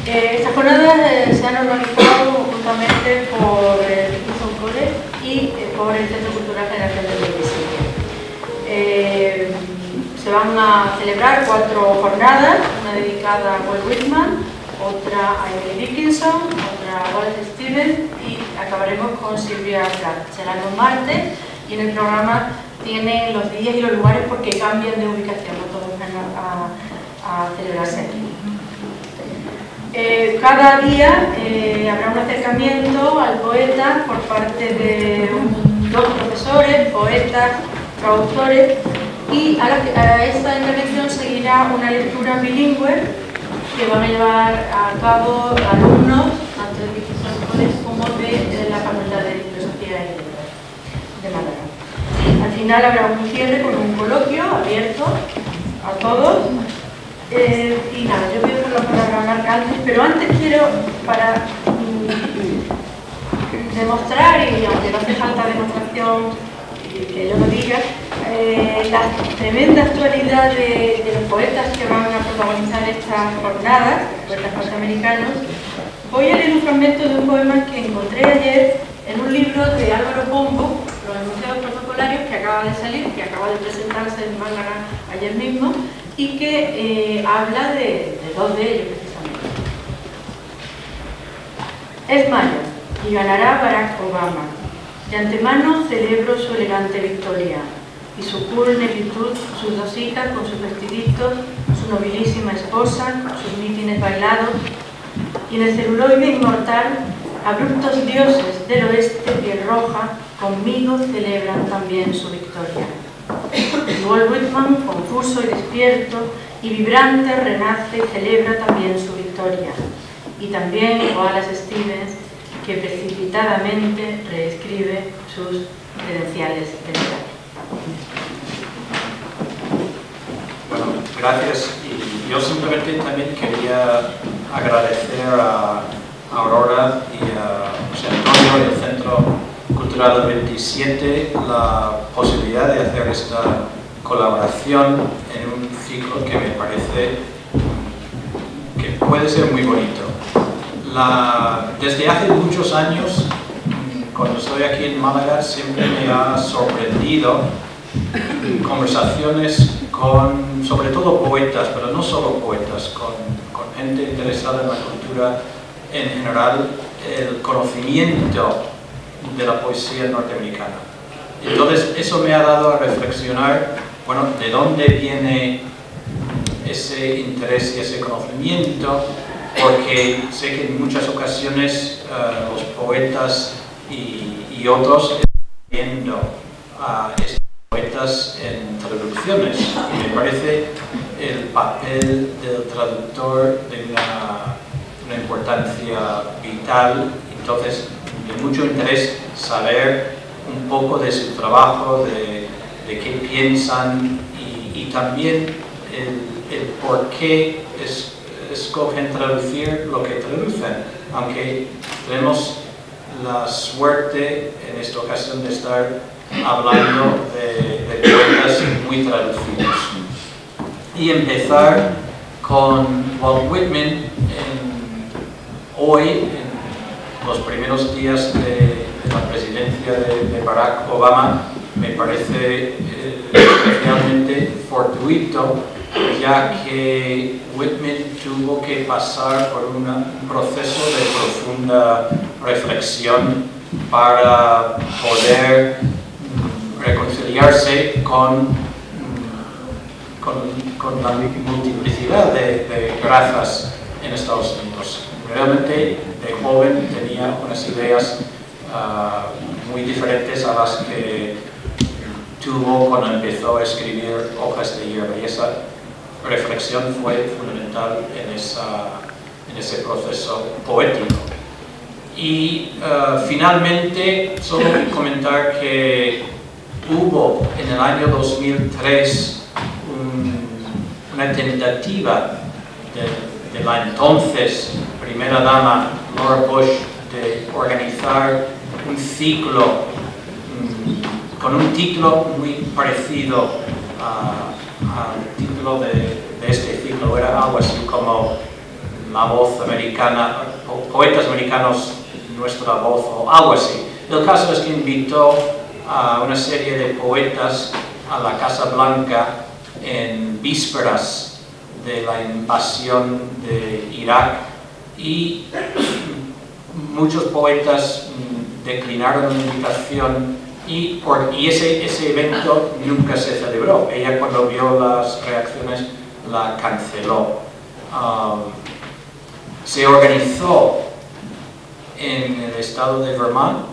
Estas jornadas se han organizado justamente por el Hudson College y por el Centro Cultural Generación del 27. Se van a celebrar 4 jornadas, una dedicada a Walt Whitman, otra a Emily Dickinson, otra a Wallace Stevens y acabaremos con Sylvia Plath. Serán los martes y en el programa tienen los días y los lugares porque cambian de ubicación, no todos van a celebrarse aquí. Cada día habrá un acercamiento al poeta por parte de 2 profesores, poetas, traductores, y a esta intervención seguirá una lectura bilingüe que van a llevar a cabo alumnos tanto de Dickinson College como de la Facultad de Filosofía y Letras de Málaga. Al final habrá un cierre con un coloquio abierto a todos. Y nada, yo voy a dejar la palabra a Marc antes, pero antes quiero, para demostrar, y aunque no hace falta demostración que yo lo diga, la tremenda actualidad de los poetas que van a protagonizar estas jornadas, poetas norteamericanos, voy a leer un fragmento de un poema que encontré ayer en un libro de Álvaro Pombo, Los enunciados protocolarios, que acaba de salir, que acaba de presentarse en Málaga ayer mismo, y que habla de 2 de ellos precisamente. Es mayo y ganará Barack Obama. De antemano celebro su elegante victoria y su cool negritud, sus 2 hijas con sus vestiditos, su nobilísima esposa, sus mítines bailados, y en el celuloide inmortal, abruptos dioses del oeste, piel roja, conmigo celebran también su victoria. Walt Whitman, confuso y despierto y vibrante, renace y celebra también su victoria. Y también Wallace Stevens, que precipitadamente reescribe sus credenciales de edad. Bueno, gracias. Y yo simplemente también quería agradecer a Aurora y a José Antonio y al Centro Cultural del 27 la posibilidad de hacer esta colaboración en un ciclo que me parece que puede ser muy bonito. Desde hace muchos años, cuando estoy aquí en Málaga, siempre me ha sorprendido conversaciones con, sobre todo poetas, pero no solo poetas, con gente interesada en la cultura en general, el conocimiento de la poesía norteamericana. Entonces, eso me ha dado a reflexionar, bueno, de dónde viene ese interés y ese conocimiento, porque sé que en muchas ocasiones los poetas y otros están viendo a estos poetas en traducciones, y me parece el papel del traductor de una importancia vital. Entonces, de mucho interés saber un poco de su trabajo, de qué piensan y también el por qué escogen traducir lo que traducen, aunque tenemos la suerte en esta ocasión de estar hablando de poetas muy traducidos. Y empezar con Walt Whitman hoy, en los primeros días de la presidencia de Barack Obama, me parece especialmente fortuito, ya que Whitman tuvo que pasar por un proceso de profunda reflexión para poder reconciliarse con la multiplicidad de razas en Estados Unidos. Realmente, de joven, tenía unas ideas muy diferentes a las que tuvo cuando empezó a escribir Hojas de Hierba, y esa reflexión fue fundamental en ese proceso poético. Y finalmente, solo comentar que hubo en el año 2003 una tentativa de la entonces primera dama Laura Bush de organizar un ciclo con un título muy parecido al título de este ciclo. Era algo así como la voz americana, poetas americanos, nuestra voz o algo así. El caso es que invitó a una serie de poetas a la Casa Blanca en vísperas de la invasión de Irak y muchos poetas declinaron la invitación y ese evento nunca se celebró. Ella, cuando vio las reacciones, la canceló. Se organizó en el estado de Vermont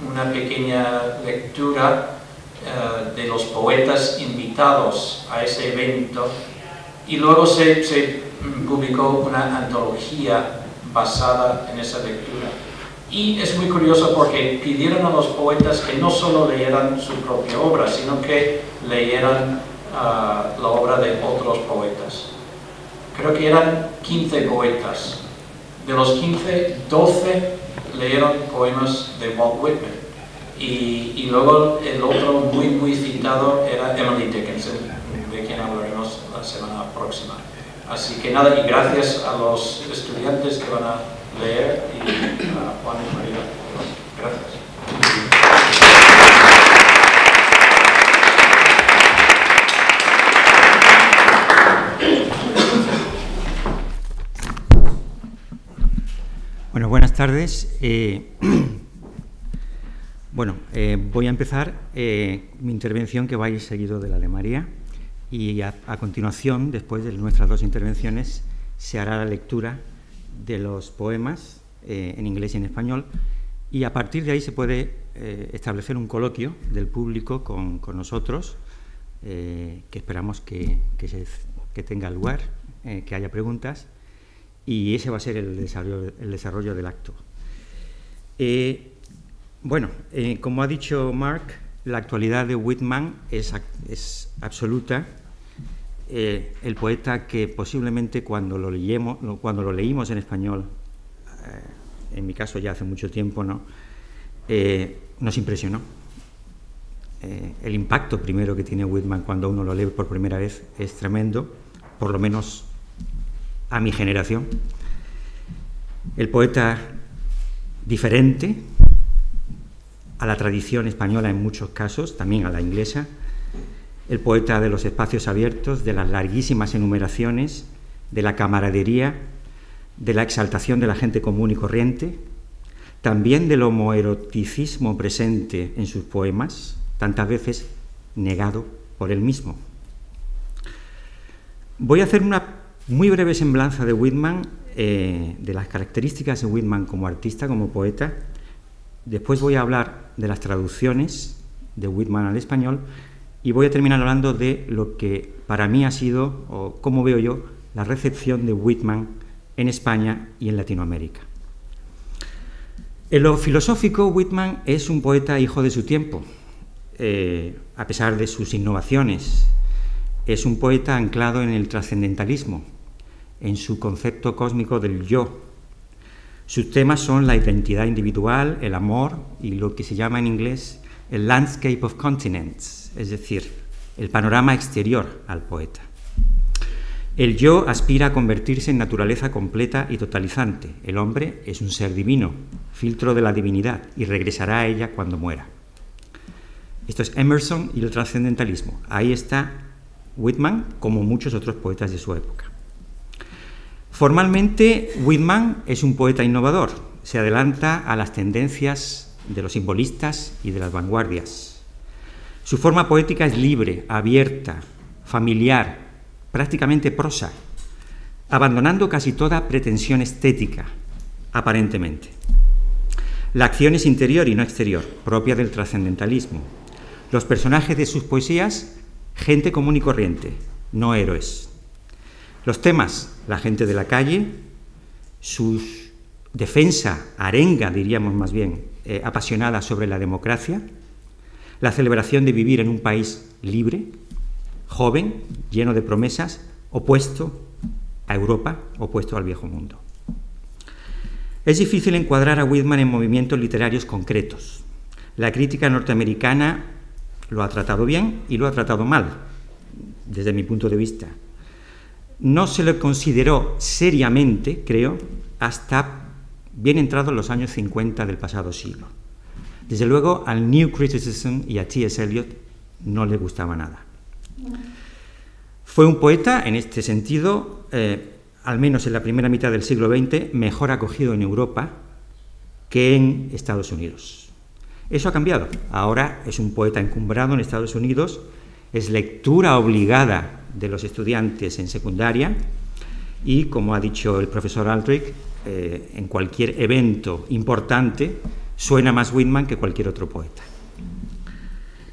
una pequeña lectura de los poetas invitados a ese evento y luego se publicó una antología basada en esa lectura. Y es muy curioso porque pidieron a los poetas que no solo leyeran su propia obra, sino que leyeran la obra de otros poetas. Creo que eran 15 poetas. De los 15, 12 leyeron poemas de Walt Whitman. Y luego el otro muy citado era Emily Dickinson, de quien hablaremos la semana próxima. Así que nada, y gracias a los estudiantes que van a leer y a Juan y María. Gracias. Bueno, buenas tardes. Voy a empezar mi intervención, que va a ir seguido de la de María, y a continuación, después de nuestras dos intervenciones, se hará la lectura de los poemas en inglés y en español, y a partir de ahí se puede establecer un coloquio del público con nosotros, que esperamos que tenga lugar, que haya preguntas, y ese va a ser el desarrollo del acto. Como ha dicho Mark, la actualidad de Whitman es absoluta. El poeta que posiblemente cuando lo leímos en español, en mi caso ya hace mucho tiempo, nos impresionó. El impacto primero que tiene Whitman cuando uno lo lee por primera vez es tremendo, por lo menos a mi generación. El poeta diferente a la tradición española en muchos casos, también a la inglesa, el poeta de los espacios abiertos, de las larguísimas enumeraciones, de la camaradería, de la exaltación de la gente común y corriente, también del homoeroticismo presente en sus poemas, tantas veces negado por él mismo. Voy a hacer una muy breve semblanza de Whitman, de las características de Whitman como artista, como poeta. Después voy a hablar de las traducciones de Whitman al español y voy a terminar hablando de lo que para mí ha sido, o cómo veo yo, la recepción de Whitman en España y en Latinoamérica. En lo filosófico, Whitman es un poeta hijo de su tiempo, a pesar de sus innovaciones. Es un poeta anclado en el trascendentalismo, en su concepto cósmico del yo. Sus temas son la identidad individual, el amor y lo que se llama en inglés el landscape of continents, es decir, el panorama exterior al poeta. El yo aspira a convertirse en naturaleza completa y totalizante. El hombre es un ser divino, filtro de la divinidad, y regresará a ella cuando muera. Esto es Emerson y el trascendentalismo. Ahí está Whitman, como muchos otros poetas de su época. Formalmente, Whitman es un poeta innovador. Se adelanta a las tendencias de los simbolistas y de las vanguardias. Su forma poética es libre, abierta, familiar, prácticamente prosa, abandonando casi toda pretensión estética, aparentemente. La acción es interior y no exterior, propia del trascendentalismo. Los personajes de sus poesías, gente común y corriente, no héroes. Los temas, la gente de la calle, su defensa, arenga, diríamos más bien, apasionada sobre la democracia, la celebración de vivir en un país libre, joven, lleno de promesas, opuesto a Europa, opuesto al viejo mundo. Es difícil encuadrar a Whitman en movimientos literarios concretos. La crítica norteamericana lo ha tratado bien y lo ha tratado mal, desde mi punto de vista. no se le consideró seriamente, creo, hasta bien entrados los años 50 del pasado siglo. Desde luego, al New Criticism y a T.S. Eliot no le gustaba nada. Fue un poeta, en este sentido, al menos en la primera mitad del siglo XX, mejor acogido en Europa que en Estados Unidos. Eso ha cambiado. Ahora es un poeta encumbrado en Estados Unidos, es lectura obligada de los estudiantes en secundaria y, como ha dicho el profesor Aldrich, en cualquier evento importante suena más Whitman que cualquier otro poeta.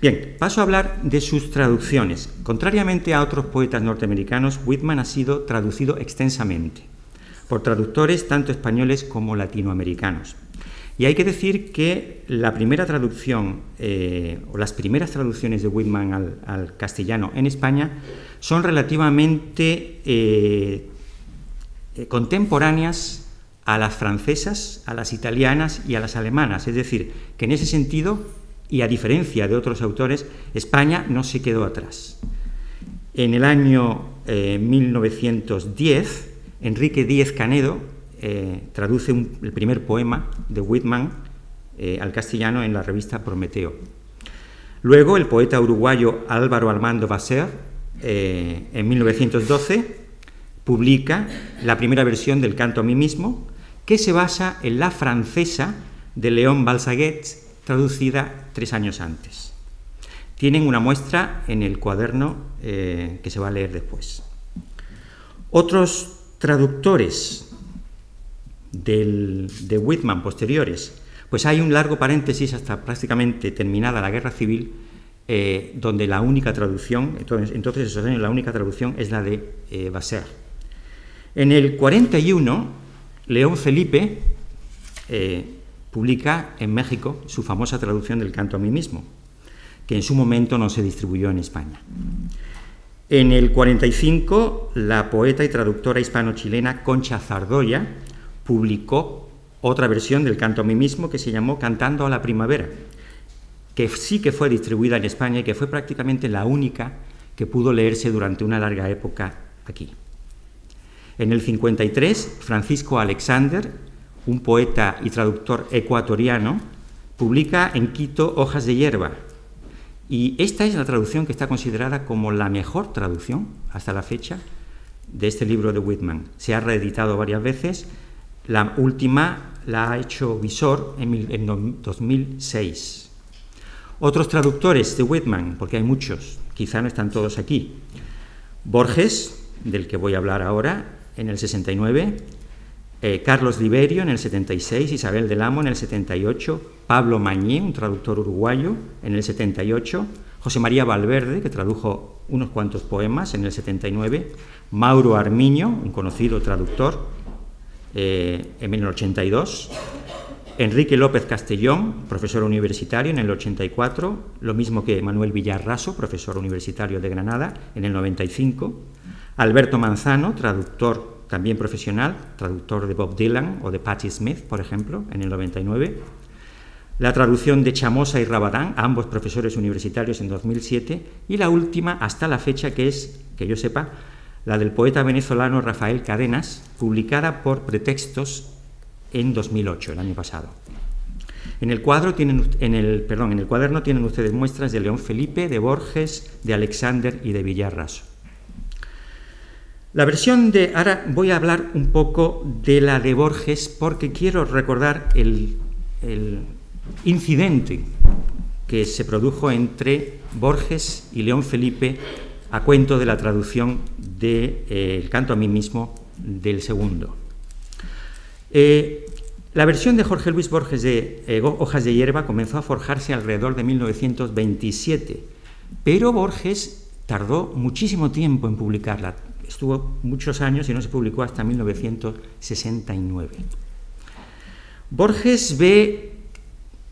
Bien, paso a hablar de sus traducciones. Contrariamente a otros poetas norteamericanos, Whitman ha sido traducido extensamente por traductores tanto españoles como latinoamericanos. Y hay que decir que la primera traducción, o las primeras traducciones de Whitman al castellano en España son relativamente contemporáneas a las francesas, a las italianas y a las alemanas. Es decir, que en ese sentido, y a diferencia de otros autores, España no se quedó atrás. En el año 1910, Enrique Díez Canedo traduce el primer poema de Whitman al castellano en la revista Prometeo. Luego, el poeta uruguayo Álvaro Armando Basser, en 1912, publica la primera versión del Canto a mí mismo, que se basa en la francesa de Léon Balzaguet, traducida 3 años antes. Tienen una muestra en el cuaderno que se va a leer después. Otros traductores de Whitman posteriores, pues hay un largo paréntesis hasta prácticamente terminada la Guerra Civil, donde la única traducción, entonces esos años, la única traducción es la de Basser. En el 41, León Felipe publica en México su famosa traducción del Canto a mí mismo, que en su momento no se distribuyó en España. En el 45, la poeta y traductora hispano-chilena Concha Zardoya publicó otra versión del Canto a mí mismo que se llamó Cantando a la primavera, que sí que fue distribuida en España y que fue prácticamente la única que pudo leerse durante una larga época aquí. En el 53, Francisco Alexander, un poeta y traductor ecuatoriano, publica en Quito Hojas de hierba. Y esta es la traducción que está considerada como la mejor traducción hasta la fecha de este libro de Whitman. Se ha reeditado varias veces. La última la ha hecho Visor en 2006. Otros traductores de Whitman, porque hay muchos, quizá no están todos aquí. Borges, del que voy a hablar ahora, en el 69, Carlos Liberio en el 76, Isabel del Amo en el 78, Pablo Mañé, un traductor uruguayo, en el 78, José María Valverde, que tradujo unos cuantos poemas en el 79, Mauro Armiño, un conocido traductor, en el 82, Enrique López Castellón, profesor universitario, en el 84, lo mismo que Manuel Villarraso, profesor universitario de Granada, en el 95, Alberto Manzano, traductor también profesional, traductor de Bob Dylan o de Patti Smith, por ejemplo, en el 99. La traducción de Chamosa y Rabadán, ambos profesores universitarios, en 2007. Y la última, hasta la fecha, que es, que yo sepa, la del poeta venezolano Rafael Cadenas, publicada por Pretextos en 2008, el año pasado. En el cuaderno tienen ustedes muestras de León Felipe, de Borges, de Alexander y de Villarraso. La versión de... Ahora voy a hablar un poco de la de Borges porque quiero recordar el incidente que se produjo entre Borges y León Felipe a cuento de la traducción de El Canto a mí mismo del segundo. La versión de Jorge Luis Borges de Hojas de hierba comenzó a forjarse alrededor de 1927, pero Borges tardó muchísimo tiempo en publicarla. Estuvo muchos años y no se publicó hasta 1969. Borges ve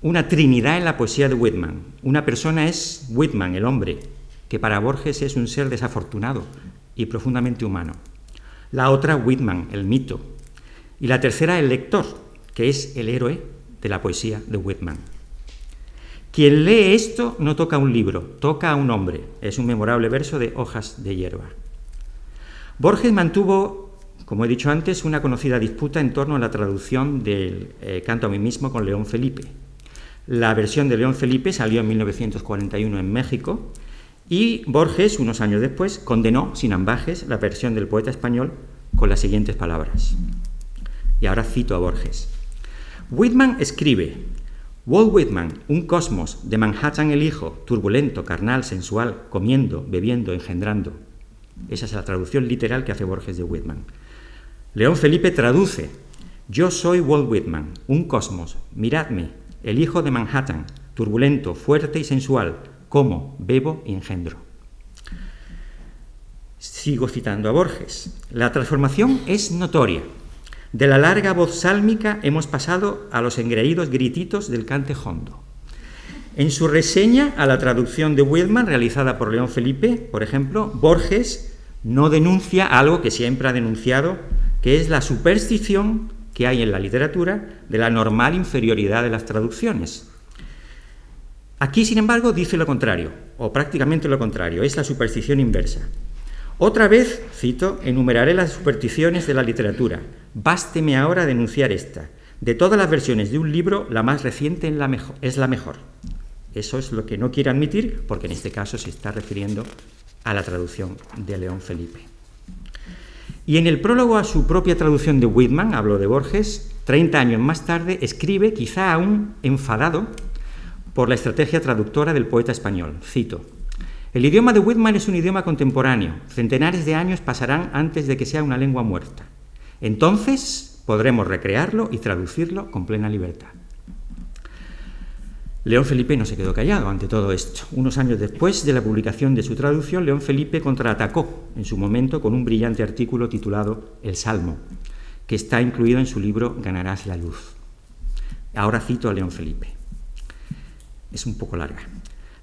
una trinidad en la poesía de Whitman. Una persona es Whitman, el hombre, que para Borges es un ser desafortunado y profundamente humano. La otra, Whitman, el mito. Y la tercera, el lector, que es el héroe de la poesía de Whitman. Quien lee esto no toca un libro, toca a un hombre. Es un memorable verso de Hojas de hierba. Borges mantuvo, como he dicho antes, una conocida disputa en torno a la traducción del Canto a mí mismo con León Felipe. La versión de León Felipe salió en 1941 en México y Borges, unos años después, condenó sin ambages la versión del poeta español con las siguientes palabras. Y ahora cito a Borges. Whitman escribe: Walt Whitman, un cosmos, de Manhattan el hijo, turbulento, carnal, sensual, comiendo, bebiendo, engendrando. Esa es la traducción literal que hace Borges de Whitman. León Felipe traduce: yo soy Walt Whitman, un cosmos, miradme, el hijo de Manhattan, turbulento, fuerte y sensual, como, bebo y engendro. Sigo citando a Borges. La transformación es notoria. De la larga voz sálmica hemos pasado a los engreídos grititos del cante jondo. En su reseña a la traducción de Whitman realizada por León Felipe, por ejemplo, Borges no denuncia algo que siempre ha denunciado, que es la superstición que hay en la literatura de la normal inferioridad de las traducciones. Aquí, sin embargo, dice lo contrario, o prácticamente lo contrario, es la superstición inversa. Otra vez, cito, enumeraré las supersticiones de la literatura. Básteme ahora denunciar esta. De todas las versiones de un libro, la más reciente es la mejor. Eso es lo que no quiere admitir, porque en este caso se está refiriendo a la traducción de León Felipe. Y en el prólogo a su propia traducción de Whitman, hablo de Borges, 30 años más tarde, escribe, quizá aún enfadado, por la estrategia traductora del poeta español. Cito: el idioma de Whitman es un idioma contemporáneo. Centenares de años pasarán antes de que sea una lengua muerta. Entonces podremos recrearlo y traducirlo con plena libertad. León Felipe no se quedó callado ante todo esto. Unos años después de la publicación de su traducción, León Felipe contraatacó en su momento con un brillante artículo titulado El Salmo, que está incluido en su libro Ganarás la luz. Ahora cito a León Felipe. Es un poco larga.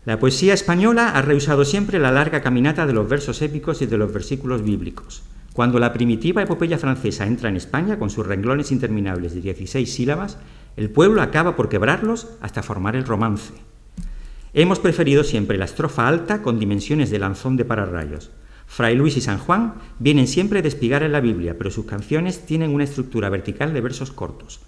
La poesía española ha rehusado siempre la larga caminata de los versos épicos y de los versículos bíblicos. Cuando la primitiva epopeya francesa entra en España con sus renglones interminables de 16 sílabas, el pueblo acaba por quebrarlos hasta formar el romance. Hemos preferido siempre la estrofa alta con dimensiones de lanzón de pararrayos. Fray Luis y San Juan vienen siempre de espigar en la Biblia, pero sus canciones tienen una estructura vertical de versos cortos.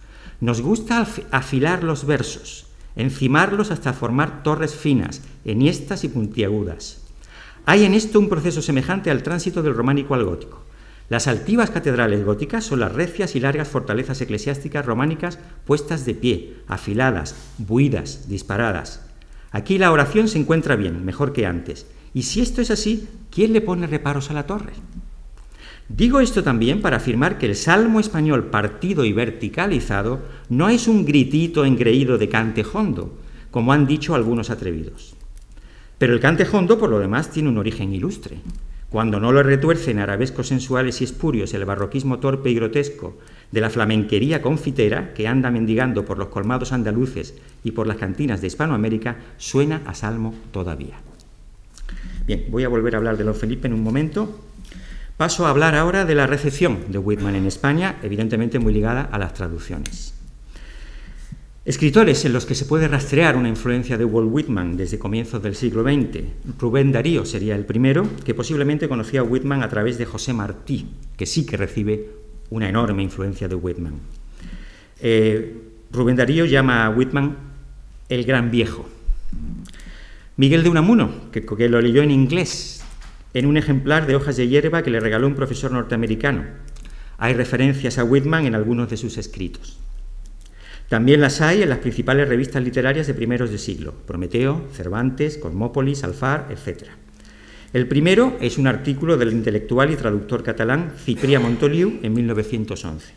Nos gusta afilar los versos, encimarlos hasta formar torres finas, enhiestas y puntiagudas. Hay en esto un proceso semejante al tránsito del románico al gótico. Las altivas catedrales góticas son las recias y largas fortalezas eclesiásticas románicas puestas de pie, afiladas, buidas, disparadas. Aquí la oración se encuentra bien, mejor que antes. Y si esto es así, ¿quién le pone reparos a la torre? Digo esto también para afirmar que el salmo español partido y verticalizado no es un gritito engreído de cante jondo, como han dicho algunos atrevidos. Pero el cante jondo, por lo demás, tiene un origen ilustre. Cuando no lo retuercen arabescos sensuales y espurios el barroquismo torpe y grotesco de la flamenquería confitera que anda mendigando por los colmados andaluces y por las cantinas de Hispanoamérica, suena a salmo todavía. Bien, voy a volver a hablar de León Felipe en un momento. Paso a hablar ahora de la recepción de Whitman en España, evidentemente muy ligada a las traducciones. Escritores en los que se puede rastrear una influencia de Walt Whitman desde comienzos del siglo XX. Rubén Darío sería el primero, que posiblemente conocía a Whitman a través de José Martí, que sí que recibe una enorme influencia de Whitman. Rubén Darío llama a Whitman el gran viejo. Miguel de Unamuno, que lo leyó en inglés, en un ejemplar de Hojas de hierba que le regaló un profesor norteamericano. Hay referencias a Whitman en algunos de sus escritos. También las hay en las principales revistas literarias de primeros de siglo, Prometeo, Cervantes, Cosmópolis, Alfar, etc. El primero es un artículo del intelectual y traductor catalán Ciprià Montoliu en 1911.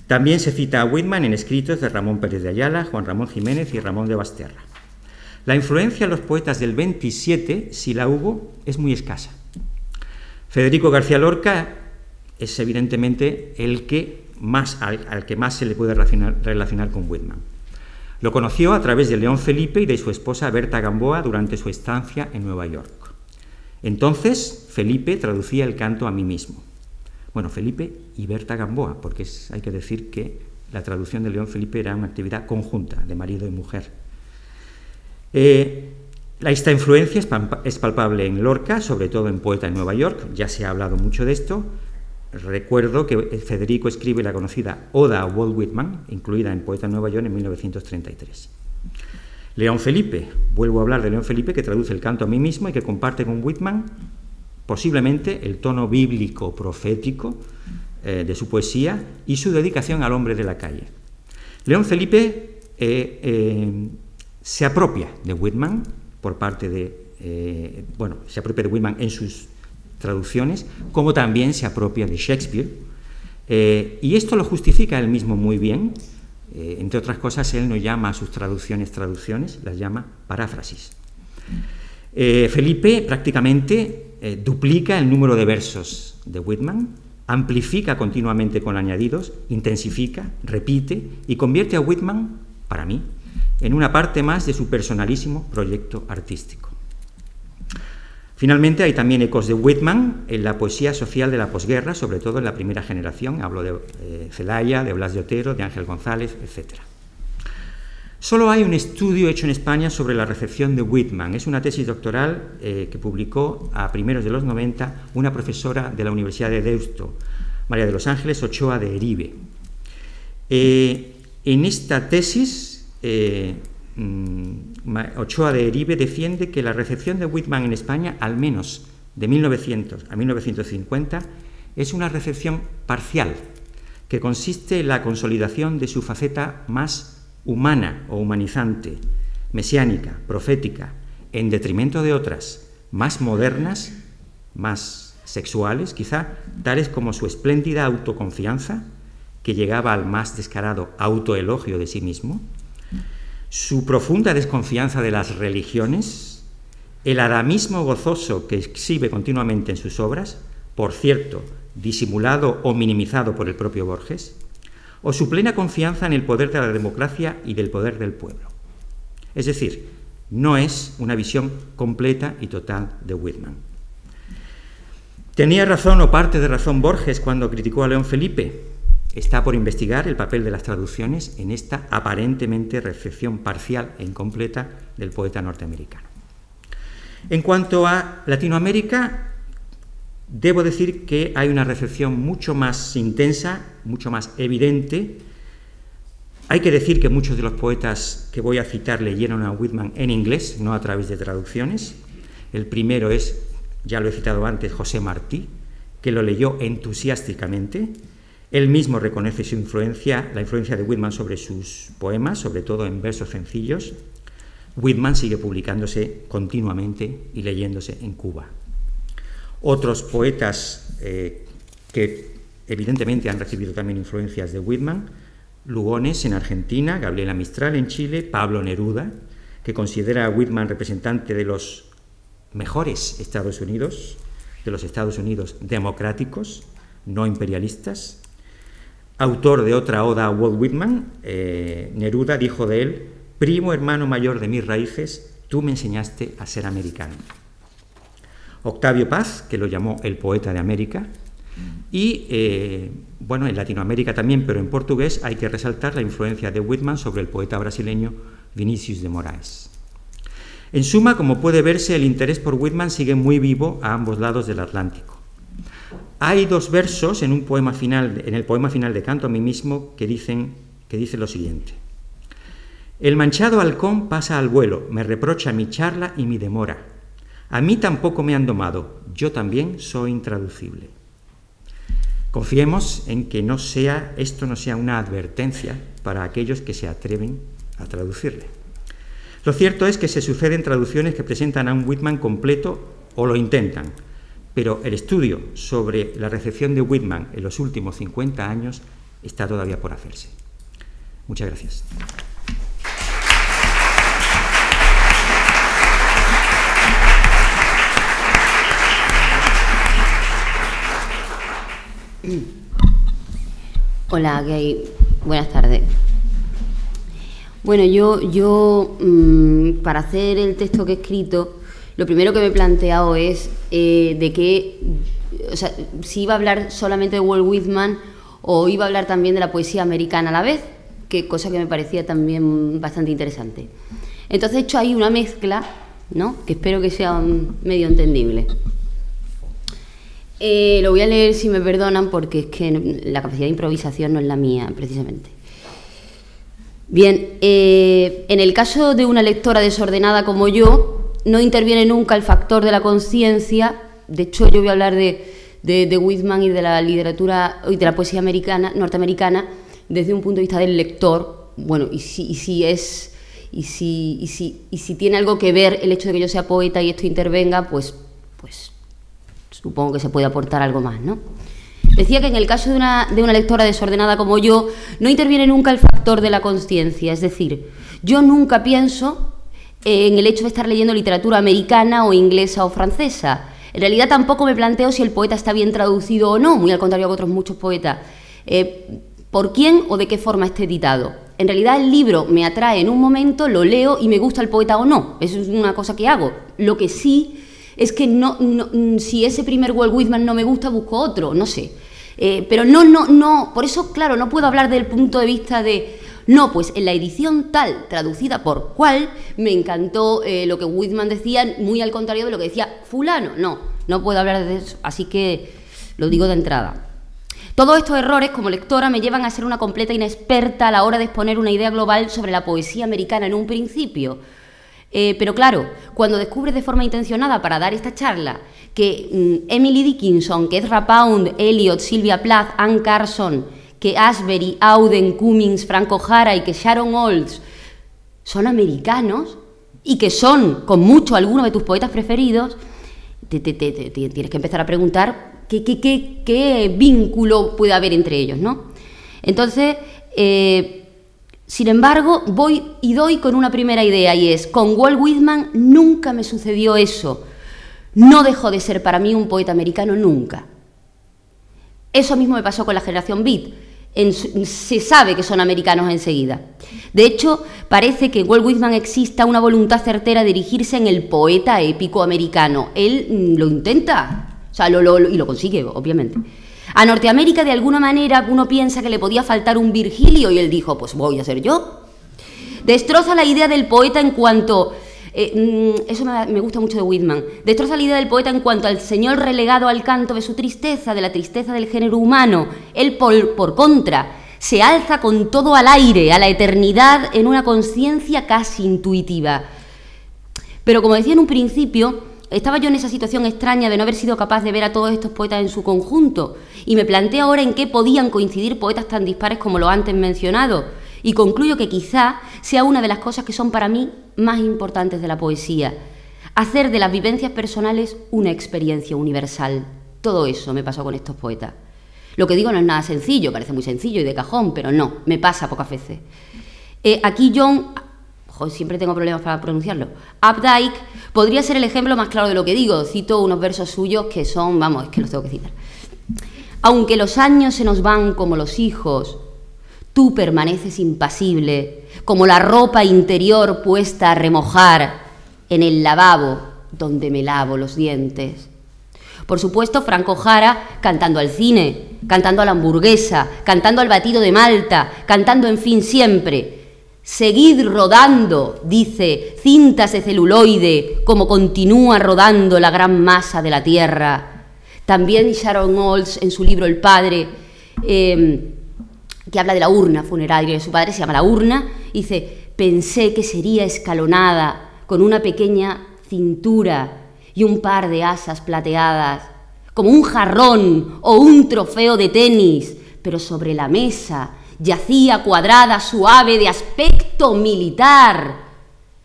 También se cita a Whitman en escritos de Ramón Pérez de Ayala, Juan Ramón Jiménez y Ramón de Basterra. La influencia en los poetas del 27, si la hubo, es muy escasa. Federico García Lorca es evidentemente el que al que más se le puede relacionar con Whitman. Lo conoció a través de León Felipe y de su esposa Berta Gamboa durante su estancia en Nueva York. Entonces, Felipe traducía el canto a mí mismo. Bueno, Felipe y Berta Gamboa, porque hay que decir que la traducción de León Felipe era una actividad conjunta de marido y mujer. Esta influencia es palpable en Lorca, sobre todo en Poeta en Nueva York, ya se ha hablado mucho de esto. Recuerdo que Federico escribe la conocida Oda a Walt Whitman, incluida en Poeta en Nueva York en 1933. León Felipe, vuelvo a hablar de León Felipe, que traduce el canto a mí mismo y que comparte con Whitman posiblemente el tono bíblico profético de su poesía y su dedicación al hombre de la calle. León Felipe se apropia de Whitman por parte de, se apropia de Whitman en sus traducciones, como también se apropia de Shakespeare, y esto lo justifica él mismo muy bien. Entre otras cosas, él no llama a sus traducciones, las llama paráfrasis. Felipe prácticamente duplica el número de versos de Whitman, amplifica continuamente con añadidos, intensifica, repite y convierte a Whitman, para mí, en una parte más de su personalísimo proyecto artístico. Finalmente, hay también ecos de Whitman en la poesía social de la posguerra, sobre todo en la primera generación. Hablo de Celaya, de Blas de Otero, de Ángel González, etc. Solo hay un estudio hecho en España sobre la recepción de Whitman. Es una tesis doctoral que publicó a primeros de los 90 una profesora de la Universidad de Deusto, María de los Ángeles Ochoa de Eribe. En esta tesis, Ochoa de Eribe defiende que la recepción de Whitman en España, al menos de 1900 a 1950, es una recepción parcial, que consiste en la consolidación de su faceta más humana o humanizante, mesiánica, profética, en detrimento de otras, más modernas, más sexuales, quizá, tales como su espléndida autoconfianza, que llegaba al más descarado autoelogio de sí mismo, su profunda desconfianza de las religiones, el adamismo gozoso que exhibe continuamente en sus obras, por cierto, disimulado o minimizado por el propio Borges, o su plena confianza en el poder de la democracia y del poder del pueblo. Es decir, no es una visión completa y total de Whitman. ¿Tenía razón o parte de razón Borges cuando criticó a León Felipe? Está por investigar el papel de las traducciones en esta aparentemente recepción parcial e incompleta del poeta norteamericano. En cuanto a Latinoamérica, debo decir que hay una recepción mucho más intensa, mucho más evidente. Hay que decir que muchos de los poetas que voy a citar leyeron a Whitman en inglés, no a través de traducciones. El primero es, ya lo he citado antes, José Martí, que lo leyó entusiásticamente. Él mismo reconoce su influencia, la influencia de Whitman sobre sus poemas, sobre todo en versos sencillos. Whitman sigue publicándose continuamente y leyéndose en Cuba. Otros poetas que evidentemente han recibido también influencias de Whitman: Lugones en Argentina, Gabriela Mistral en Chile, Pablo Neruda, que considera a Whitman representante de los mejores Estados Unidos, de los Estados Unidos democráticos, no imperialistas. Autor de otra oda a Walt Whitman, Neruda dijo de él: primo hermano mayor de mis raíces, tú me enseñaste a ser americano. Octavio Paz, que lo llamó el poeta de América, y en Latinoamérica también, pero en portugués, hay que resaltar la influencia de Whitman sobre el poeta brasileño Vinícius de Moraes. En suma, como puede verse, el interés por Whitman sigue muy vivo a ambos lados del Atlántico. Hay dos versos en el poema final de Canto a mí mismo que dicen lo siguiente: el manchado halcón pasa al vuelo, me reprocha mi charla y mi demora. A mí tampoco me han domado, yo también soy intraducible. Confiemos en que esto no sea una advertencia para aquellos que se atreven a traducirle. Lo cierto es que se suceden traducciones que presentan a un Whitman completo o lo intentan, pero el estudio sobre la recepción de Whitman en los últimos 50 años está todavía por hacerse. Muchas gracias. Hola, Gay. Buenas tardes. Bueno, yo para hacer el texto que he escrito, lo primero que me he planteado es si iba a hablar solamente de Walt Whitman o iba a hablar también de la poesía americana a la vez, cosa que me parecía también bastante interesante. Entonces he hecho ahí una mezcla ¿no? Que espero que sea medio entendible. Lo voy a leer, si me perdonan, porque es que la capacidad de improvisación no es la mía, precisamente. Bien, en el caso de una lectora desordenada como yo, no interviene nunca el factor de la conciencia. De hecho, yo voy a hablar de Whitman y de la literatura y de la poesía norteamericana desde un punto de vista del lector. Bueno, y si tiene algo que ver el hecho de que yo sea poeta y esto intervenga, pues supongo que se puede aportar algo más, ¿no? Decía que en el caso de una lectora desordenada como yo, no interviene nunca el factor de la conciencia, es decir, yo nunca pienso en el hecho de estar leyendo literatura americana o inglesa o francesa. En realidad tampoco me planteo si el poeta está bien traducido o no, muy al contrario que otros muchos poetas, por quién o de qué forma esté editado. En realidad el libro me atrae en un momento, lo leo y me gusta el poeta o no, eso es una cosa que hago. Lo que sí es que si ese primer Walt Whitman no me gusta, busco otro, no sé. Pero no, por eso, claro, no puedo hablar del punto de vista de, no, pues en la edición tal, traducida por cual, me encantó lo que Whitman decía, muy al contrario de lo que decía fulano. No puedo hablar de eso, así que lo digo de entrada. Todos estos errores, como lectora, me llevan a ser una completa inexperta a la hora de exponer una idea global sobre la poesía americana en un principio. Pero claro, cuando descubres de forma intencionada para dar esta charla que Emily Dickinson, que Ezra Pound, Eliot, Sylvia Plath, Anne Carson, que Ashbery, Auden, Cummings, Frank O'Hara y que Sharon Olds son americanos y que son, con mucho, algunos de tus poetas preferidos, tienes que empezar a preguntar qué vínculo puede haber entre ellos, ¿no? Entonces, sin embargo, voy y doy con una primera idea y es, con Walt Whitman nunca me sucedió eso. No dejó de ser para mí un poeta americano nunca. Eso mismo me pasó con la generación Beat. Se sabe que son americanos enseguida. De hecho, parece que en Walt Whitman exista una voluntad certera de dirigirse en el poeta épico americano. Él lo intenta, o sea, y lo consigue, obviamente. A Norteamérica, de alguna manera, uno piensa que le podía faltar un Virgilio y él dijo, pues voy a ser yo. Destroza la idea del poeta en cuanto... eso me gusta mucho de Whitman. Destroza la idea del poeta en cuanto al señor relegado al canto de su tristeza, de la tristeza del género humano. Él, por contra, se alza con todo al aire, a la eternidad, en una conciencia casi intuitiva. Pero como decía en un principio, estaba yo en esa situación extraña de no haber sido capaz de ver a todos estos poetas en su conjunto, y me planteo ahora en qué podían coincidir poetas tan dispares como los antes mencionados, y concluyo que quizá sea una de las cosas que son para mí más importantes de la poesía, hacer de las vivencias personales una experiencia universal. Todo eso me pasó con estos poetas. Lo que digo no es nada sencillo, parece muy sencillo y de cajón, pero no, me pasa pocas veces. Aquí John... siempre tengo problemas para pronunciarlo. Updike podría ser el ejemplo más claro de lo que digo. Cito unos versos suyos que son, vamos, es que los tengo que citar. Aunque los años se nos van como los hijos, tú permaneces impasible, como la ropa interior puesta a remojar en el lavabo donde me lavo los dientes. Por supuesto, Frank O'Hara cantando al cine, cantando a la hamburguesa, cantando al batido de Malta, cantando en fin siempre. Seguid rodando, dice, cintas de celuloide, como continúa rodando la gran masa de la tierra. También Sharon Olds, en su libro El Padre, que habla de la urna funeraria de su padre, se llama La urna, dice, pensé que sería escalonada, con una pequeña cintura y un par de asas plateadas, como un jarrón o un trofeo de tenis, pero sobre la mesa yacía cuadrada, suave, de aspecto militar,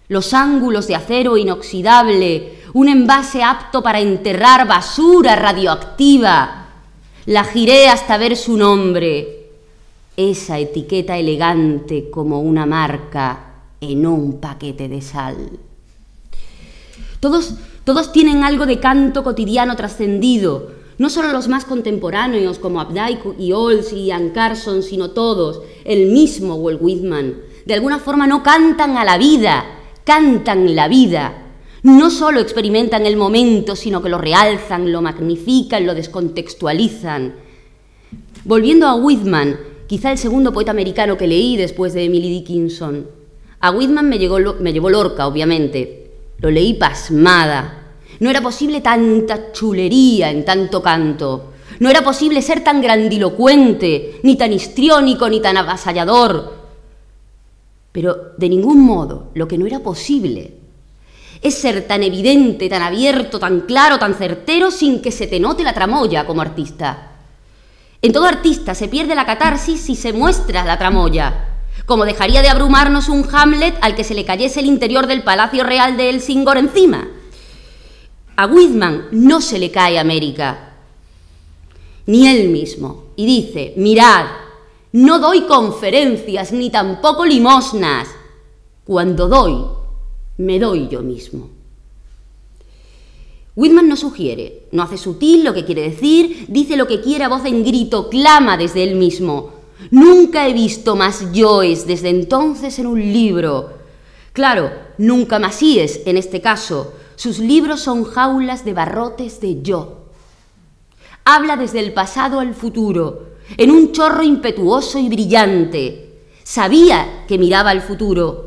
los ángulos de acero inoxidable, un envase apto para enterrar basura radioactiva. La giré hasta ver su nombre, esa etiqueta elegante como una marca en un paquete de sal. Todos tienen algo de canto cotidiano trascendido. No solo los más contemporáneos como Updike y Olds y Anne Carson, sino todos, el mismo Walt Whitman. De alguna forma no cantan a la vida, cantan la vida. No solo experimentan el momento, sino que lo realzan, lo magnifican, lo descontextualizan. Volviendo a Whitman, quizá el segundo poeta americano que leí después de Emily Dickinson. A Whitman me llevó Lorca, obviamente. Lo leí pasmada. No era posible tanta chulería en tanto canto. No era posible ser tan grandilocuente, ni tan histriónico, ni tan avasallador. Pero de ningún modo lo que no era posible es ser tan evidente, tan abierto, tan claro, tan certero, sin que se te note la tramoya como artista. En todo artista se pierde la catarsis si se muestra la tramoya, como dejaría de abrumarnos un Hamlet al que se le cayese el interior del Palacio Real de Helsingor encima. A Whitman no se le cae América, ni él mismo, y dice: mirad, no doy conferencias ni tampoco limosnas. Cuando doy, me doy yo mismo. Whitman no sugiere, no hace sutil lo que quiere decir, dice lo que quiere a voz en grito, clama desde él mismo. Nunca he visto más yoes desde entonces en un libro. Claro, nunca masíes en este caso. Sus libros son jaulas de barrotes de yo. Habla desde el pasado al futuro, en un chorro impetuoso y brillante. Sabía que miraba al futuro.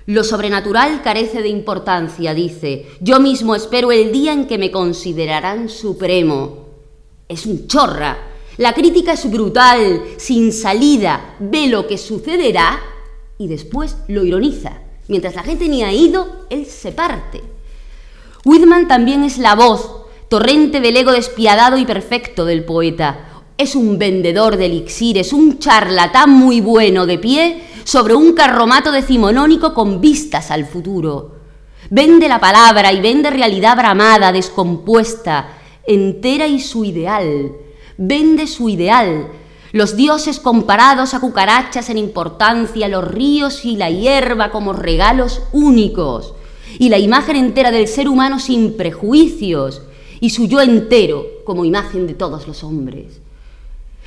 Lo sobrenatural carece de importancia, dice. Yo mismo espero el día en que me considerarán supremo. Es un chorra. La crítica es brutal, sin salida. Ve lo que sucederá y después lo ironiza. Mientras la gente ni ha ido, él se parte. Whitman también es la voz, torrente del ego despiadado y perfecto del poeta. Es un vendedor de elixires, un charlatán muy bueno de pie sobre un carromato decimonónico con vistas al futuro. Vende la palabra y vende realidad bramada, descompuesta, entera y su ideal. Vende su ideal. Los dioses comparados a cucarachas en importancia, los ríos y la hierba como regalos únicos, y la imagen entera del ser humano sin prejuicios, y su yo entero como imagen de todos los hombres.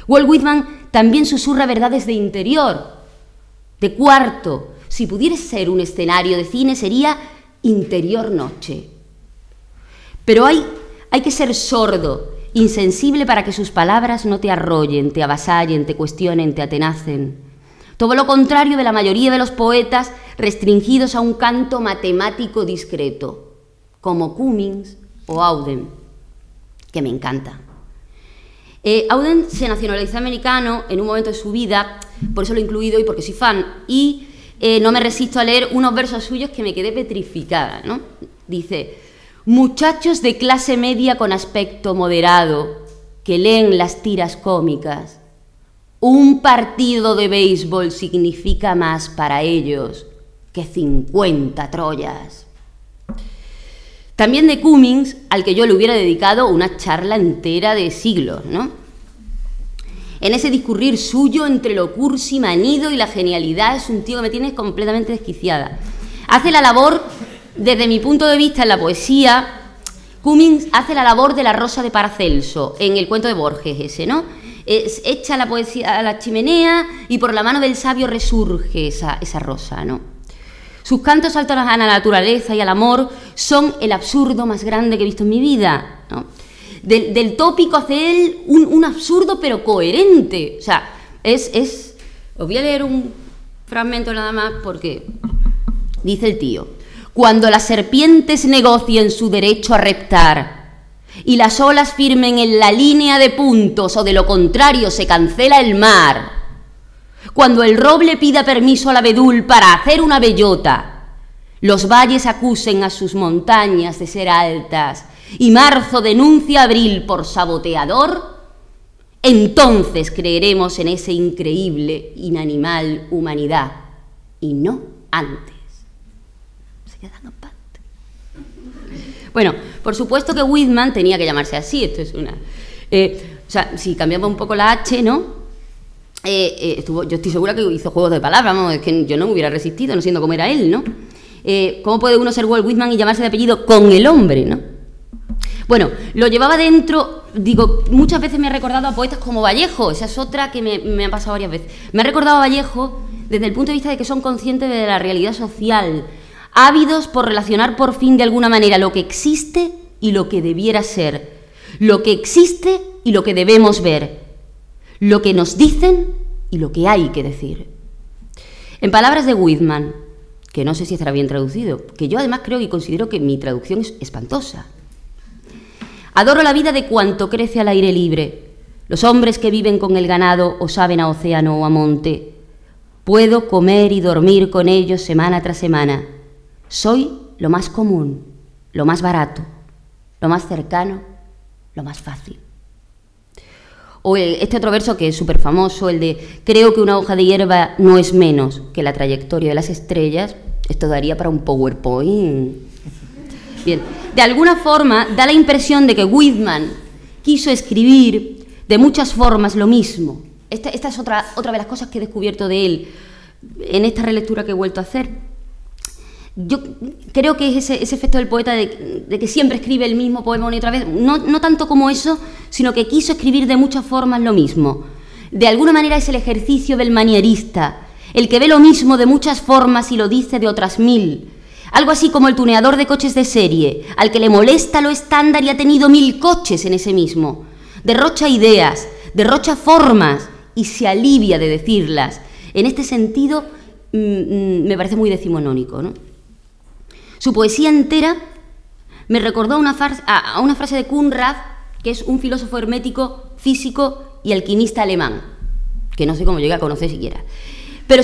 Walt Whitman también susurra verdades de interior, de cuarto. Si pudiera ser un escenario de cine, sería Interior Noche. Pero hay que ser sordo, insensible para que sus palabras no te arrollen, te avasallen, te cuestionen, te atenacen. Todo lo contrario de la mayoría de los poetas restringidos a un canto matemático discreto, como Cummings o Auden, que me encanta. Auden se nacionalizó americano en un momento de su vida, por eso lo he incluido y porque soy fan, y no me resisto a leer unos versos suyos que me quedé petrificada, ¿no? Dice: muchachos de clase media con aspecto moderado que leen las tiras cómicas, un partido de béisbol significa más para ellos que 50 Troyas. También de Cummings, al que yo le hubiera dedicado una charla entera de siglos, ¿no? En ese discurrir suyo entre lo cursi, manido y la genialidad, es un tío que me tiene completamente desquiciada. Hace la labor, desde mi punto de vista en la poesía, Cummings hace la labor de la rosa de Paracelso, en el cuento de Borges ese, ¿no? Echa la poesía a la chimenea y por la mano del sabio resurge esa rosa, ¿no? Sus cantos altos a la naturaleza y al amor son el absurdo más grande que he visto en mi vida, ¿no? Del tópico hace él un absurdo pero coherente. O sea, os voy a leer un fragmento nada más porque dice el tío: cuando las serpientes negocien su derecho a reptar y las olas firmen en la línea de puntos o de lo contrario se cancela el mar, cuando el roble pida permiso al abedul para hacer una bellota, los valles acusen a sus montañas de ser altas y marzo denuncia a abril por saboteador, entonces creeremos en ese increíble, inanimal humanidad y no antes. Se quedan en paz. Bueno, por supuesto que Whitman tenía que llamarse así, esto es una... o sea, si cambiamos un poco la H, ¿no? Yo estoy segura que hizo juegos de palabras, vamos, es que yo no me hubiera resistido, no siendo como era él, ¿no? ¿Cómo puede uno ser Walt Whitman y llamarse de apellido con el hombre, ¿no? Bueno, lo llevaba dentro, digo, muchas veces me ha recordado a poetas como Vallejo, esa es otra que me ha pasado varias veces. Me ha recordado a Vallejo desde el punto de vista de que son conscientes de la realidad social, ávidos por relacionar por fin de alguna manera lo que existe y lo que debiera ser, lo que existe y lo que debemos ver, lo que nos dicen y lo que hay que decir. En palabras de Whitman, que no sé si estará bien traducido, que yo además creo y considero que mi traducción es espantosa. Adoro la vida de cuanto crece al aire libre, los hombres que viven con el ganado o saben a océano o a monte. Puedo comer y dormir con ellos semana tras semana. Soy lo más común, lo más barato, lo más cercano, lo más fácil. O este otro verso que es súper famoso, el de creo que una hoja de hierba no es menos que la trayectoria de las estrellas. Esto daría para un PowerPoint. Bien, de alguna forma da la impresión de que Whitman quiso escribir de muchas formas lo mismo. Esta es otra de las cosas que he descubierto de él en esta relectura que he vuelto a hacer. Yo creo que es ese efecto del poeta de que siempre escribe el mismo poema una y otra vez, no tanto como eso, sino que quiso escribir de muchas formas lo mismo. De alguna manera es el ejercicio del manierista, el que ve lo mismo de muchas formas y lo dice de otras mil. Algo así como el tuneador de coches de serie, al que le molesta lo estándar y ha tenido 1000 coches en ese mismo. Derrocha ideas, derrocha formas y se alivia de decirlas. En este sentido, me parece muy decimonónico, ¿no? Su poesía entera me recordó a una frase de Conrad, que es un filósofo hermético, físico y alquimista alemán, que no sé cómo llegué a conocer siquiera. Pero,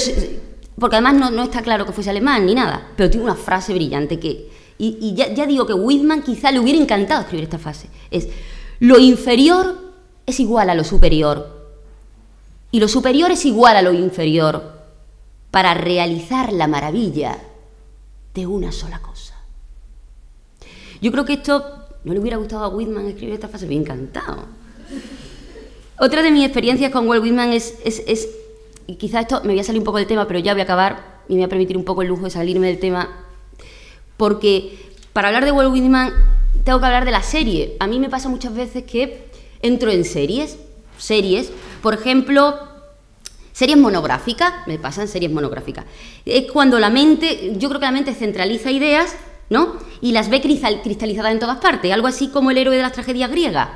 porque además no está claro que fuese alemán ni nada, pero tiene una frase brillante que... Y ya digo que Whitman quizá le hubiera encantado escribir esta frase. Es, lo inferior es igual a lo superior, y lo superior es igual a lo inferior, para realizar la maravilla de una sola cosa. Yo creo que esto no le hubiera gustado a Whitman escribir esta frase, me ha encantado. Otra de mis experiencias con Walt Whitman es y quizás esto me voy a salir un poco del tema, pero ya voy a acabar y me voy a permitir un poco el lujo de salirme del tema, porque para hablar de Walt Whitman tengo que hablar de la serie. A mí me pasa muchas veces que entro en series, por ejemplo, series monográficas, me pasan series monográficas. Es cuando la mente, yo creo que la mente centraliza ideas, ¿no? Y las ve cristalizadas en todas partes, algo así como el héroe de las tragedias griegas.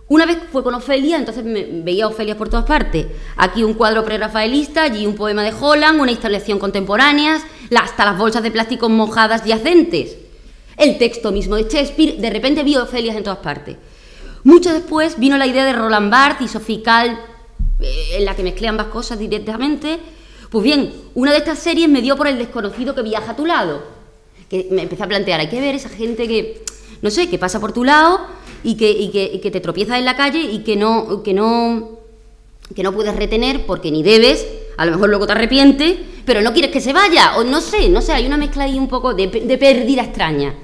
Una vez fue con Ofelia, entonces veía Ofelias por todas partes. Aquí un cuadro prerrafaelista, allí un poema de Holland, una instalación contemporánea, hasta las bolsas de plástico mojadas yacentes. El texto mismo de Shakespeare, de repente vi Ofelias en todas partes. Mucho después vino la idea de Roland Barthes y Sophie Calle, en la que mezclé ambas cosas directamente. Pues bien, una de estas series me dio por El desconocido que viaja a tu lado, que me empecé a plantear, hay que ver esa gente que, no sé, que pasa por tu lado y que te tropiezas en la calle y que no puedes retener porque ni debes, a lo mejor luego te arrepientes, pero no quieres que se vaya, o no sé, hay una mezcla ahí un poco de pérdida extraña.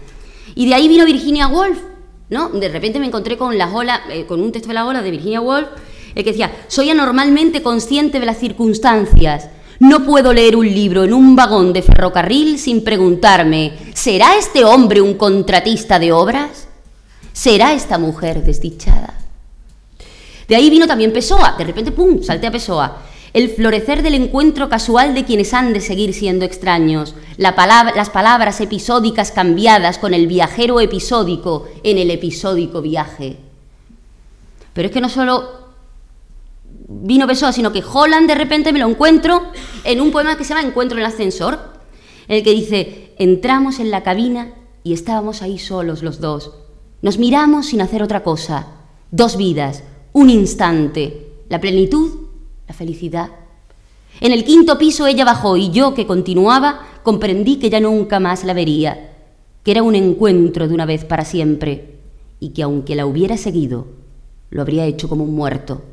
Y de ahí vino Virginia Woolf, ¿no? De repente me encontré con con un texto de La Ola de Virginia Woolf, el que decía, soy anormalmente consciente de las circunstancias. No puedo leer un libro en un vagón de ferrocarril sin preguntarme, ¿será este hombre un contratista de obras? ¿Será esta mujer desdichada? De ahí vino también Pessoa, de repente, ¡pum!, salté a Pessoa. El florecer del encuentro casual de quienes han de seguir siendo extraños, las palabras episódicas cambiadas con el viajero episódico en el episódico viaje. Pero es que no solo vino Pessoa, sino que Holland de repente me lo encuentro en un poema que se llama Encuentro en el ascensor, en el que dice, entramos en la cabina y estábamos ahí solos los dos. Nos miramos sin hacer otra cosa. 2 vidas, un instante, la plenitud, la felicidad. En el 5.º piso ella bajó y yo, que continuaba, comprendí que ya nunca más la vería, que era un encuentro de una vez para siempre y que aunque la hubiera seguido, lo habría hecho como un muerto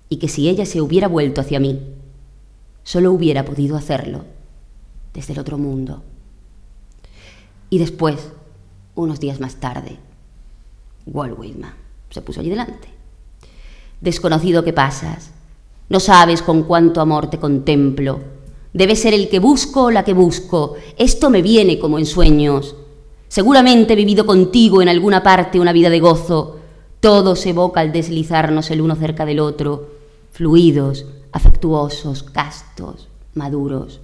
y que si ella se hubiera vuelto hacia mí, solo hubiera podido hacerlo desde el otro mundo. Y después, unos días más tarde, Walt Whitman se puso allí delante. Desconocido que pasas, no sabes con cuánto amor te contemplo. Debes ser el que busco o la que busco. Esto me viene como en sueños. Seguramente he vivido contigo en alguna parte una vida de gozo. Todo se evoca al deslizarnos el uno cerca del otro, fluidos, afectuosos, castos, maduros.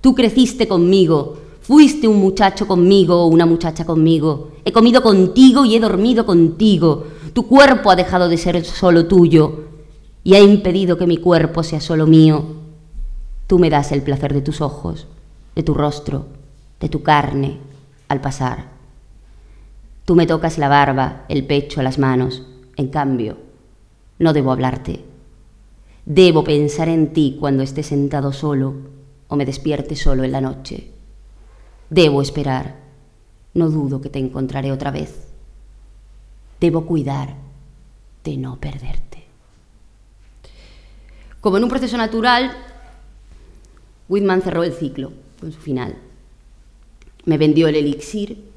Tú creciste conmigo, fuiste un muchacho conmigo o una muchacha conmigo. He comido contigo y he dormido contigo. Tu cuerpo ha dejado de ser solo tuyo y ha impedido que mi cuerpo sea solo mío. Tú me das el placer de tus ojos, de tu rostro, de tu carne, al pasar. Tú me tocas la barba, el pecho, las manos. En cambio, no debo hablarte. Debo pensar en ti cuando esté sentado solo o me despierte solo en la noche. Debo esperar. No dudo que te encontraré otra vez. Debo cuidar de no perderte. Como en un proceso natural, Whitman cerró el ciclo con su final. Me vendió el elixir,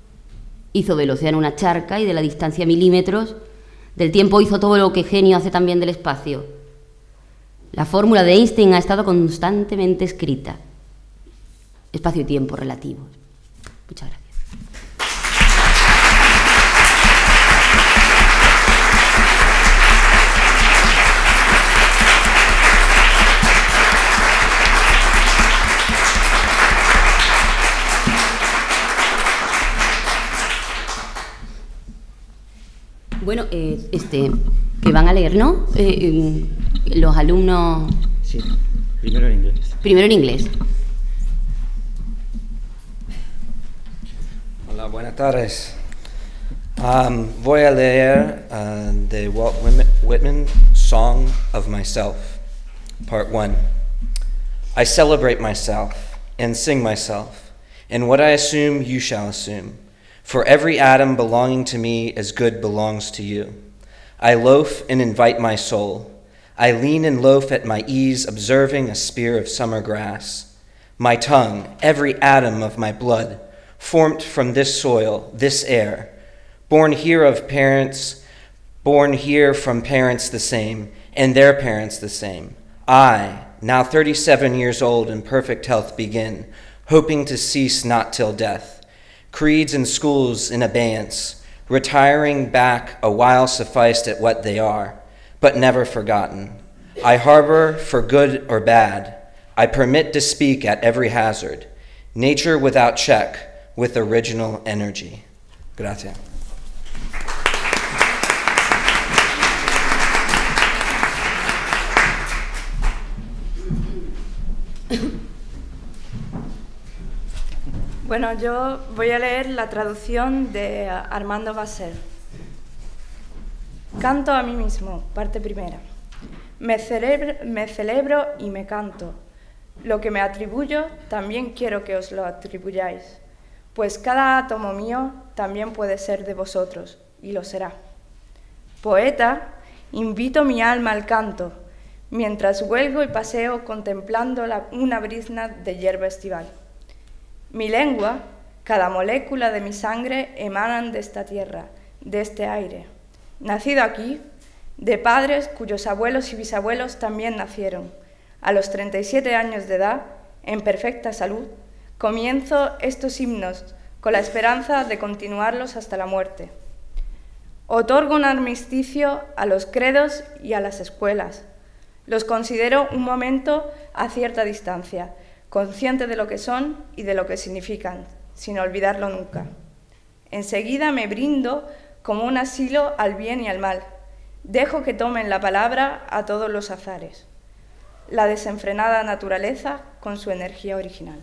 hizo del océano una charca y de la distancia milímetros, del tiempo hizo todo lo que genio hace también del espacio. La fórmula de Einstein ha estado constantemente escrita. Espacio y tiempo relativos. Muchas gracias. Bueno, que van a leer, ¿no? Los alumnos... Sí, primero en inglés. Primero en inglés. Hola, buenas tardes. Voy a leer the Walt Whitman Song of Myself, Part 1. I celebrate myself and sing myself, and what I assume you shall assume. For every atom belonging to me as good belongs to you. I loaf and invite my soul. I lean and loaf at my ease, observing a spear of summer grass. My tongue, every atom of my blood, formed from this soil, this air, born here of parents, born here from parents the same, and their parents the same. I, now 37 years old in perfect health, begin, hoping to cease not till death. Creeds and schools in abeyance, retiring back a while sufficed at what they are, but never forgotten. I harbor for good or bad. I permit to speak at every hazard. Nature without check, with original energy. Gracias. Bueno, yo voy a leer la traducción de Armando Basset. Canto a mí mismo, parte primera. Me celebro y me canto. Lo que me atribuyo, también quiero que os lo atribuyáis, pues cada átomo mío también puede ser de vosotros, y lo será. Poeta, invito mi alma al canto, mientras huelgo y paseo contemplando una brizna de hierba estival. Mi lengua, cada molécula de mi sangre emanan de esta tierra, de este aire. Nacido aquí, de padres cuyos abuelos y bisabuelos también nacieron. A los 37 años de edad, en perfecta salud, comienzo estos himnos con la esperanza de continuarlos hasta la muerte. Otorgo un armisticio a los credos y a las escuelas. Los considero un momento a cierta distancia, consciente de lo que son y de lo que significan, sin olvidarlo nunca. Enseguida me brindo como un asilo al bien y al mal. Dejo que tomen la palabra a todos los azares. La desenfrenada naturaleza con su energía original.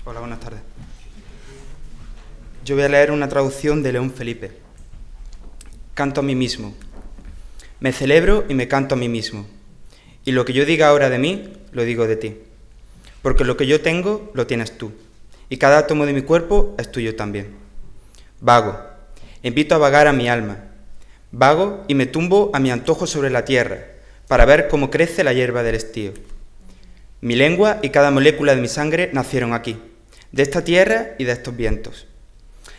Hola, buenas tardes. Yo voy a leer una traducción de León Felipe. Canto a mí mismo. Me celebro y me canto a mí mismo. Y lo que yo diga ahora de mí, lo digo de ti. Porque lo que yo tengo, lo tienes tú. Y cada átomo de mi cuerpo es tuyo también. Vago. Invito a vagar a mi alma. Vago y me tumbo a mi antojo sobre la tierra, para ver cómo crece la hierba del estío. Mi lengua y cada molécula de mi sangre nacieron aquí, de esta tierra y de estos vientos.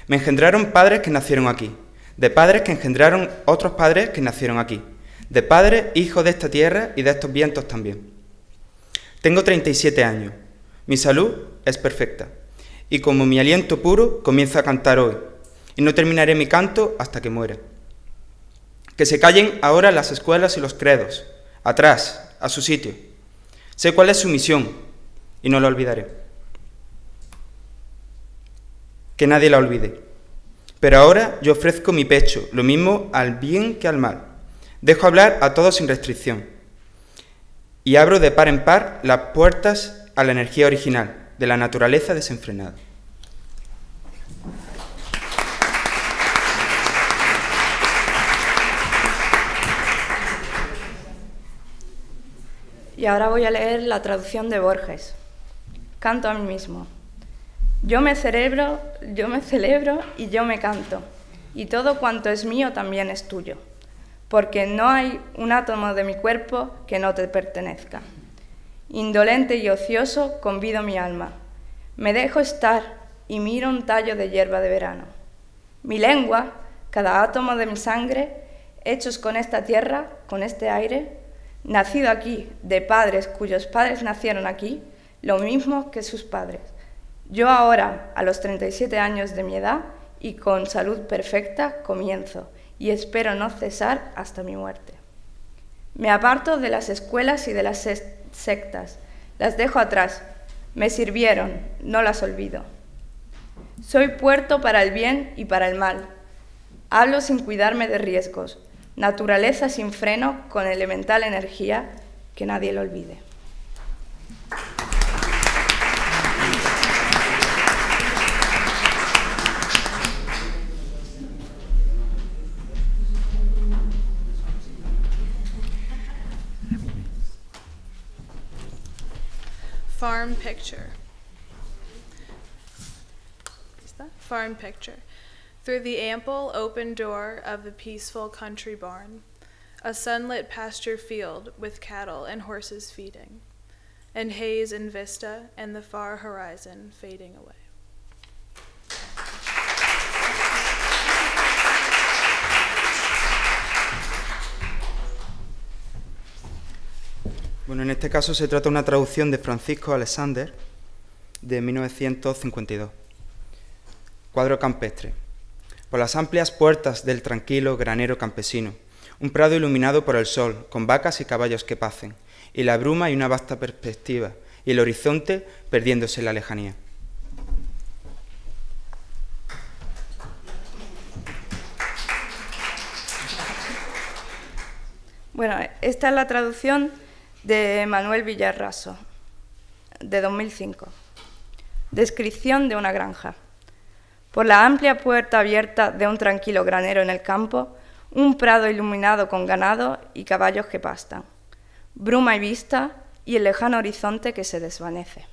Me engendraron padres que nacieron aquí, de padres que engendraron otros padres que nacieron aquí, de padres, hijos de esta tierra y de estos vientos también. Tengo 37 años, mi salud es perfecta, y como mi aliento puro comienzo a cantar hoy, y no terminaré mi canto hasta que muera. Que se callen ahora las escuelas y los credos, atrás, a su sitio. Sé cuál es su misión, y no la olvidaré. Que nadie la olvide. Pero ahora yo ofrezco mi pecho, lo mismo al bien que al mal. Dejo hablar a todos sin restricción. Y abro de par en par las puertas a la energía original, de la naturaleza desenfrenada. Y ahora voy a leer la traducción de Borges. Canto a mí mismo. Yo me celebro y yo me canto, y todo cuanto es mío también es tuyo, porque no hay un átomo de mi cuerpo que no te pertenezca. Indolente y ocioso convido mi alma, me dejo estar y miro un tallo de hierba de verano. Mi lengua, cada átomo de mi sangre, hechos con esta tierra, con este aire, nacido aquí de padres cuyos padres nacieron aquí, lo mismo que sus padres. Yo ahora, a los 37 años de mi edad y con salud perfecta, comienzo y espero no cesar hasta mi muerte. Me aparto de las escuelas y de las sectas, las dejo atrás, me sirvieron, no las olvido. Soy puerto para el bien y para el mal, hablo sin cuidarme de riesgos, naturaleza sin freno con elemental energía, que nadie lo olvide. Farm picture. Farm picture. Through the ample open door of the peaceful country barn, a sunlit pasture field with cattle and horses feeding, and haze in vista and the far horizon fading away. Bueno, en este caso se trata de una traducción de Francisco Alexander de 1952. Cuadro campestre. Por las amplias puertas del tranquilo granero campesino, un prado iluminado por el sol, con vacas y caballos que pacen, y la bruma y una vasta perspectiva, y el horizonte perdiéndose en la lejanía. Bueno, esta es la traducción de Manuel Villarraso, de 2005. Descripción de una granja. Por la amplia puerta abierta de un tranquilo granero en el campo, un prado iluminado con ganado y caballos que pastan, bruma y vista y el lejano horizonte que se desvanece.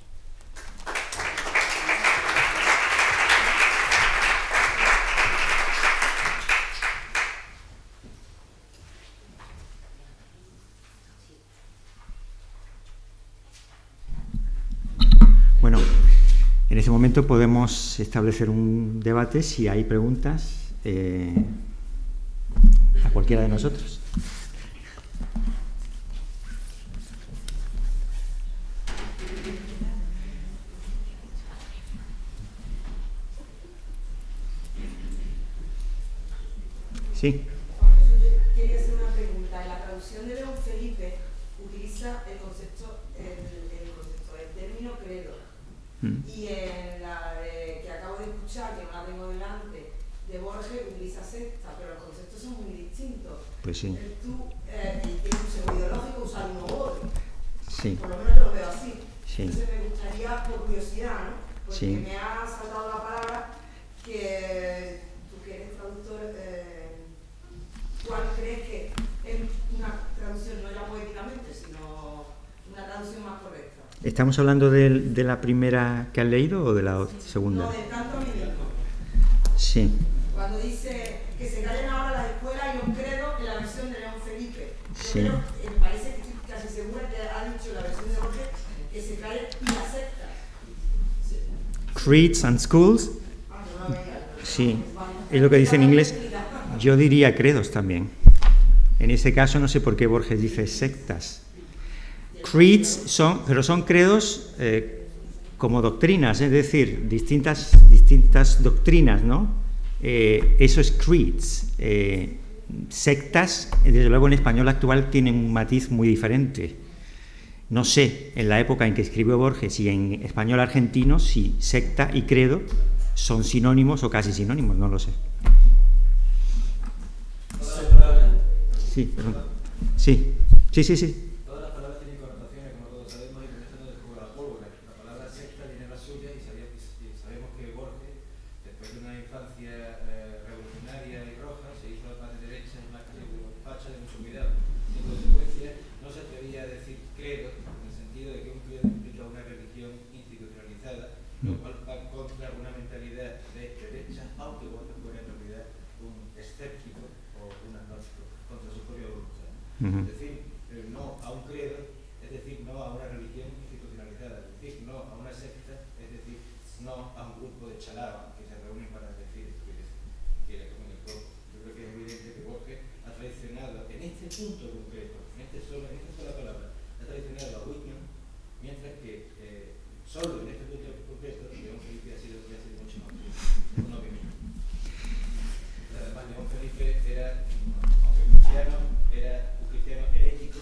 Bueno, en ese momento podemos establecer un debate si hay preguntas a cualquiera de nosotros. Sí. Quería hacer una pregunta. En la traducción de León Felipe utiliza el término credo. Y en la que acabo de escuchar, que no la tengo delante, de Borges, utiliza secta, pero los conceptos son muy distintos. Pues sí. Tú tienes un sesgo ideológico usar un obor. Sí. Por lo menos yo lo veo así. Sí. Entonces me gustaría, por curiosidad, ¿no? Porque Sí. me ha saltado la palabra que tú que eres traductor, ¿cuál crees que es una traducción, no ya poéticamente, sino una traducción más correcta? ¿Estamos hablando de la primera que has leído o de la segunda? No, del canto a mí mismo. Sí. Cuando dice que se callen ahora las escuelas y los credos en la versión de León Felipe. Sí. Pero me parece que estoy casi segura que ha dicho la versión de Borges que se callen y las sectas. Creeds and schools. Sí, es lo que dice en inglés. Yo diría credos también. En ese caso no sé por qué Borges dice sectas. Creeds son credos como doctrinas, es decir, distintas doctrinas, ¿no? Eso es creeds. Sectas, desde luego en español actual tienen un matiz muy diferente. No sé, en la época en que escribió Borges y en español argentino, si secta y credo son sinónimos o casi sinónimos, no lo sé. Sí, perdón. Sí. Todas las palabras tienen connotaciones, como todos sabemos, y comenzando desde la pólvora. La palabra secta tiene la suya y sabemos que Borges, después de una infancia revolucionaria y roja, se hizo más de derecha y más facha de mucho cuidado. En consecuencia, no se atrevía a decir credo, en el sentido de que un credo implica una religión institucionalizada, lo cual va contra una mentalidad de derecha, aunque Borges fuera en realidad un escéptico o un agnóstico contra su propia voluntad. Es decir, no a un credo, es decir, no a una religión institucionalizada, es decir, no a una secta, es decir, no a un grupo de chalaos que se reúnen para decir que le comen el coco. Yo creo que es evidente que Borges ha traicionado en este punto concreto, en esta sola palabra, ha traicionado a Whitman, mientras que solo en este punto concreto, León Felipe ha sido mucho más no que mío. Además, León Felipe era, aunque cristiano, era un cristiano herético,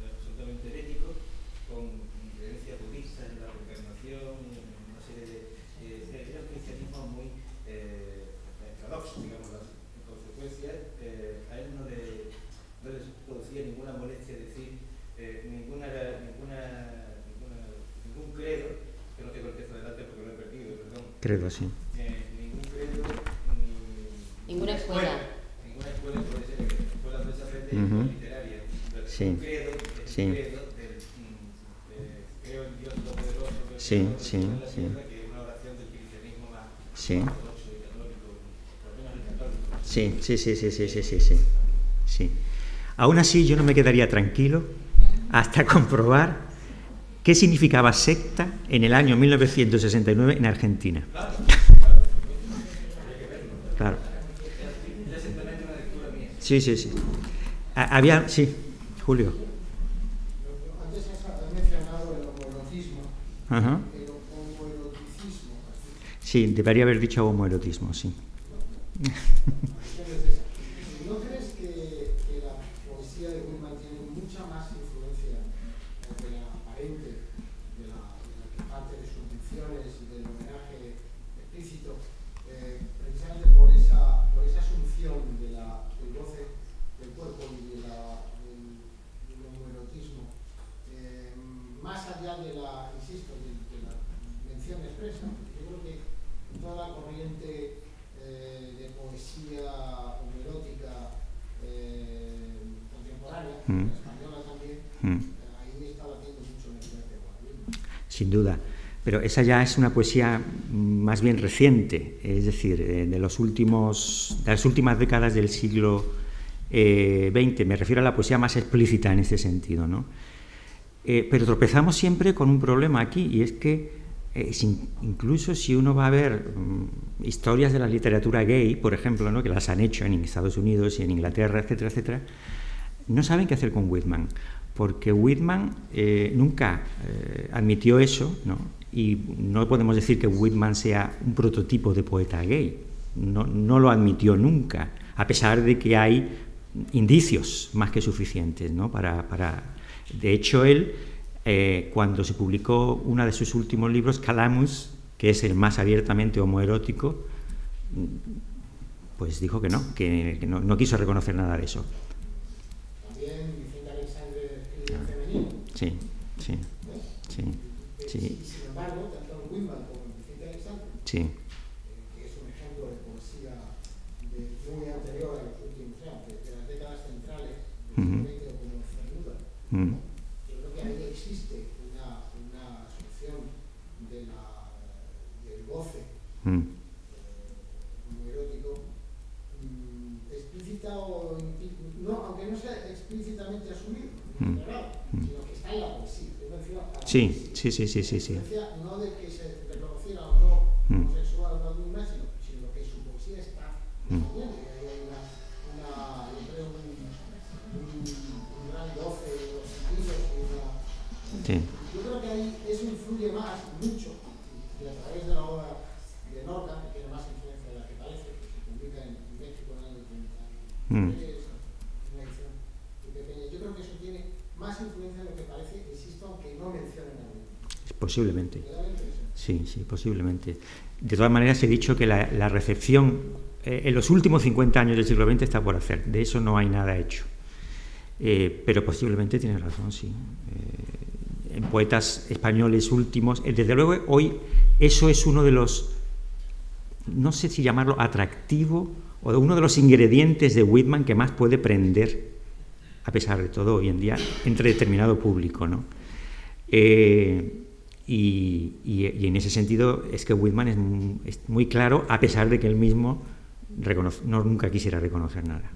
absolutamente herético, con creencias budistas en la reencarnación, una serie de era un cristianismo muy ortodoxo, digamos así. En consecuencia, a él no le producía ninguna molestia decir ningún credo, que no tengo el texto delante porque lo he perdido, perdón. Credo, sí. Ningún credo, ninguna escuela. Ninguna escuela puede ser que escuela no se aprende literaria. Sí. Un credo, Sí. Creo en Dios Todopoderoso, que Sí. es una oración del cristianismo más ortodoxo y católico, por lo menos el católico. Sí. Aún así, yo no me quedaría tranquilo hasta comprobar qué significaba secta en el año 1969 en Argentina. Claro. Sí. Sí, Julio. Antes has mencionado el homoerotismo. Ajá. El homoeroticismo. Sí, debería haber dicho homoerotismo, sí. ¿No crees que la poesía de Whitman tiene mucha más influencia de la aparente, de la que parte de sus dicciones y del homenaje explícito, precisamente por esa asunción del goce del cuerpo y del homoerotismo, más allá de la mención expresa? Yo creo que toda la corriente de poesía homoerótica contemporánea, la española también, ahí está batiendo mucho en el arte. Sin duda, pero esa ya es una poesía más bien reciente, es decir, de las últimas décadas del siglo XX, me refiero a la poesía más explícita en ese sentido, ¿no? Pero tropezamos siempre con un problema aquí, y es que incluso si uno va a ver historias de la literatura gay, por ejemplo, ¿no?, que las han hecho en Estados Unidos y en Inglaterra, etcétera, etcétera, no saben qué hacer con Whitman, porque Whitman nunca admitió eso, ¿no? Y no podemos decir que Whitman sea un prototipo de poeta gay, no lo admitió nunca, a pesar de que hay indicios más que suficientes, ¿no? De hecho, él, cuando se publicó uno de sus últimos libros, Calamus, que es el más abiertamente homoerótico, pues dijo que no quiso reconocer nada de eso. También Vicente Alexandre escribe femenino. Sí. Sin embargo, tanto Whitman como Vicente Alexandre, que es un ejemplo de poesía muy anterior a los últimos años, de las décadas centrales, como Cernuda, yo creo que ahí existe una asunción del goce homoerótico explícita o no, aunque no sea explícitamente asumido, sino que está en la poesía. Sí. No de que se reconociera o no homosexual o no, sino que su poesía está asumiendo. Hay un gran goce de los sentidos. Yo creo que ahí eso influye mucho, y a través de la obra de Lorca, que tiene más influencia de la que parece, que se publica en México en el año 30. Es una edición muy pequeña. Yo creo que eso tiene más influencia de lo que parece, insisto, aunque no mencionen a Whitman. Posiblemente. Sí, posiblemente. De todas maneras, he dicho que la recepción en los últimos 50 años del siglo XX está por hacer. De eso no hay nada hecho. pero posiblemente tiene razón, sí. En poetas españoles últimos, desde luego hoy eso es uno de los, no sé si llamarlo atractivo, o uno de los ingredientes de Whitman que más puede prender, a pesar de todo hoy en día, entre determinado público, ¿no? Y en ese sentido es que Whitman es muy claro, a pesar de que él mismo nunca quisiera reconocer nada.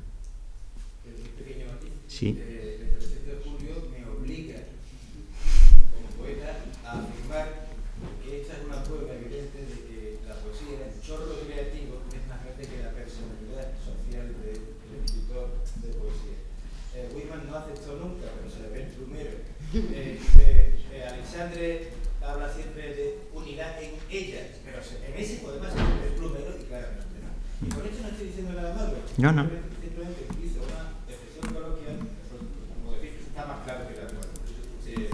Sí. El 17 de julio me obliga, como poeta, a afirmar que esta es una prueba evidente de que la poesía, el chorro creativo, es más grande que la personalidad social del escritor de poesía. Whitman no aceptó nunca, pero se le ve el plumero. Alexandre habla siempre de unidad en ella, pero en ese además se ve el plumero y claramente no. Y con esto no estoy diciendo nada malo. No. Simplemente utilizo una expresión coloquial, como decir, que está más claro que la nueva. En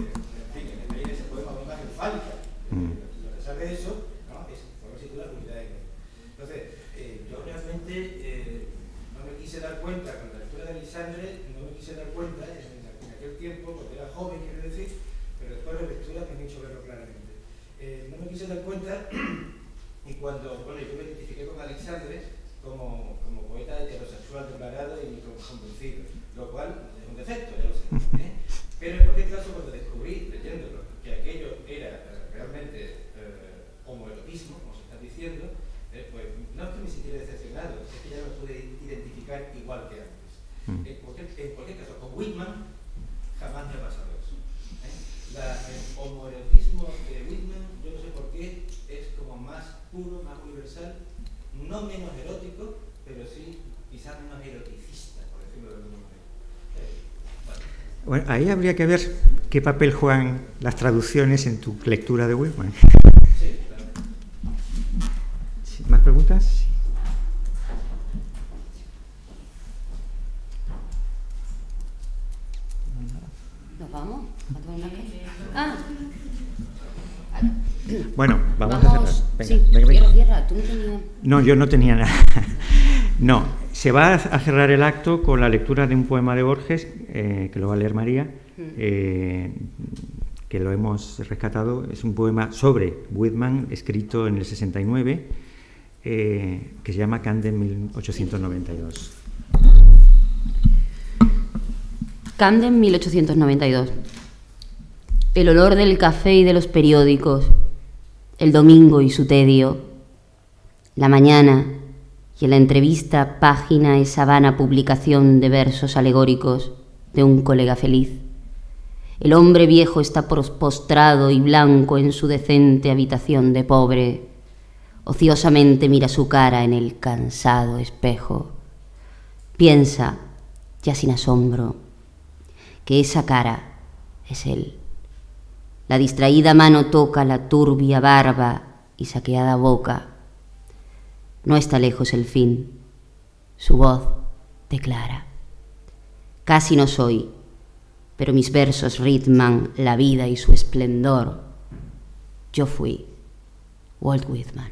fin, en ese poema además le falta. A pesar de eso, ¿no? Por eso se titula unidad en ella. Entonces, yo realmente no me quise dar cuenta, con la lectura de Alexandre, no me quise dar cuenta en aquel tiempo, porque era joven, quiero decir, pero después de lectura me han hecho verlo claramente. No me quise dar cuenta y cuando, bueno, yo me identifiqué con Alexandre como poeta heterosexual declarado y microconducido, lo cual es un defecto, ya lo sé. Pero en cualquier caso, cuando descubrí, leyéndolo, que aquello era realmente homoerotismo, como se está diciendo, pues no es que me sintiera decepcionado, es que ya no me pude identificar igual que antes. En cualquier caso, con Whitman jamás me ha pasado eso. El homoerotismo de Whitman, yo no sé por qué, es como más puro, más universal, no menos erótico, pero sí quizás menos eroticista, por decirlo de alguna manera. Bueno, ahí habría que ver qué papel juegan las traducciones en tu lectura de Whitman. Sí, claro. ¿Más preguntas? Sí. ¿Nos vamos? Bueno, vamos a cerrar. Venga, cierra. ¿Tú no tenías...? No, yo no tenía nada. No, se va a cerrar el acto con la lectura de un poema de Borges, que lo va a leer María, que lo hemos rescatado. Es un poema sobre Whitman, escrito en el 69, que se llama Camden 1892. Camden 1892. El olor del café y de los periódicos, el domingo y su tedio, la mañana y en la entrevista página esa vana publicación de versos alegóricos de un colega feliz. El hombre viejo está postrado y blanco en su decente habitación de pobre. Ociosamente mira su cara en el cansado espejo. Piensa, ya sin asombro, que esa cara es él. La distraída mano toca la turbia barba y saqueada boca. No está lejos el fin. Su voz declara: casi no soy, pero mis versos ritman la vida y su esplendor. Yo fui Walt Whitman.